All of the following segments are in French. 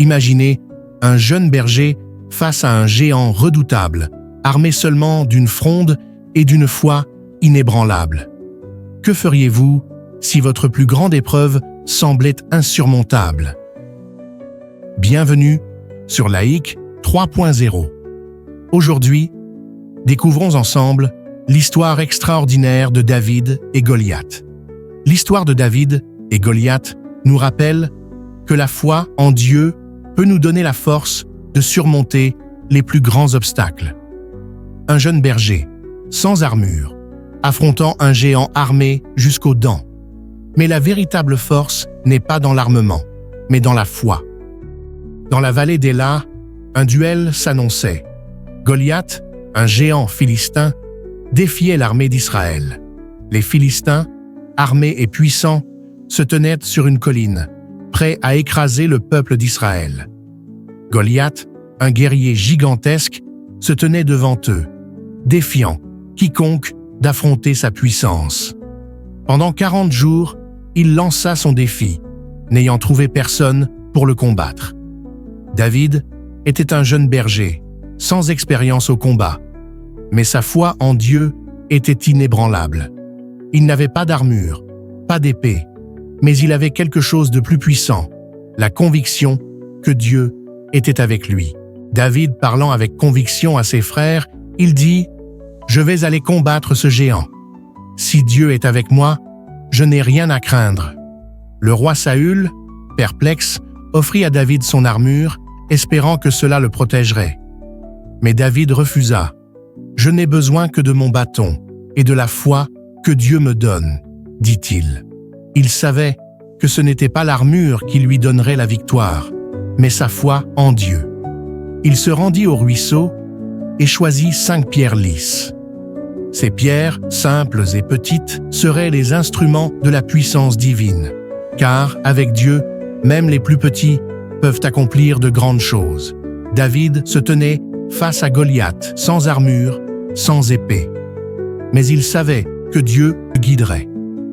Imaginez un jeune berger face à un géant redoutable, armé seulement d'une fronde et d'une foi inébranlable. Que feriez-vous si votre plus grande épreuve semblait insurmontable? Bienvenue sur Laïc 3.0. Aujourd'hui, découvrons ensemble l'histoire extraordinaire de David et Goliath. L'histoire de David et Goliath nous rappelle que la foi en Dieu peut nous donner la force de surmonter les plus grands obstacles. Un jeune berger, sans armure, affrontant un géant armé jusqu'aux dents. Mais la véritable force n'est pas dans l'armement, mais dans la foi. Dans la vallée d'Éla, un duel s'annonçait. Goliath, un géant philistin, défiait l'armée d'Israël. Les Philistins, armés et puissants, se tenaient sur une colline, prêts à écraser le peuple d'Israël. Goliath, un guerrier gigantesque, se tenait devant eux, défiant quiconque d'affronter sa puissance. Pendant 40 jours, il lança son défi, n'ayant trouvé personne pour le combattre. David était un jeune berger, sans expérience au combat, mais sa foi en Dieu était inébranlable. Il n'avait pas d'armure, pas d'épée, mais il avait quelque chose de plus puissant, la conviction que Dieu était avec lui. David, parlant avec conviction à ses frères, il dit « Je vais aller combattre ce géant. Si Dieu est avec moi, je n'ai rien à craindre. » Le roi Saül, perplexe, offrit à David son armure, espérant que cela le protégerait. Mais David refusa. « Je n'ai besoin que de mon bâton et de la foi que Dieu me donne, » dit-il. Il savait que ce n'était pas l'armure qui lui donnerait la victoire, mais sa foi en Dieu. Il se rendit au ruisseau et choisit 5 pierres lisses. Ces pierres, simples et petites, seraient les instruments de la puissance divine, car, avec Dieu, même les plus petits peuvent accomplir de grandes choses. David se tenait face à Goliath, sans armure, sans épée. Mais il savait que Dieu le guiderait.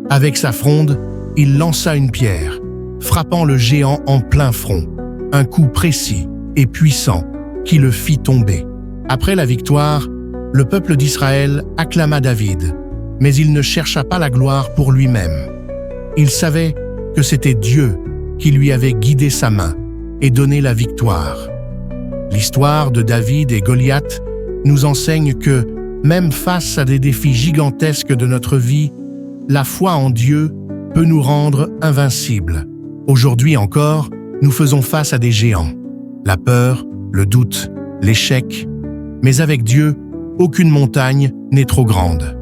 Avec sa fronde, il lança une pierre, frappant le géant en plein front, un coup précis et puissant qui le fit tomber. Après la victoire, le peuple d'Israël acclama David, mais il ne chercha pas la gloire pour lui-même. Il savait que c'était Dieu qui lui avait guidé sa main et donné la victoire. L'histoire de David et Goliath nous enseigne que, même face à des défis gigantesques de notre vie, la foi en Dieu peut nous rendre invincibles. Aujourd'hui encore, nous faisons face à des géants. La peur, le doute, l'échec. Mais avec Dieu, aucune montagne n'est trop grande.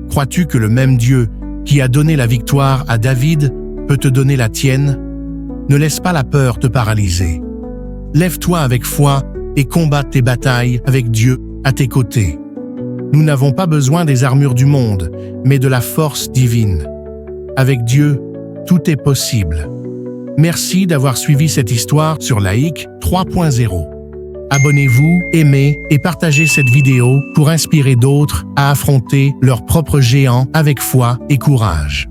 Crois-tu que le même Dieu qui a donné la victoire à David peut te donner la tienne? Ne laisse pas la peur te paralyser. Lève-toi avec foi et combatte tes batailles avec Dieu à tes côtés. Nous n'avons pas besoin des armures du monde, mais de la force divine. Avec Dieu, tout est possible. Merci d'avoir suivi cette histoire sur Laïc 3.0. Abonnez-vous, aimez et partagez cette vidéo pour inspirer d'autres à affronter leurs propres géants avec foi et courage.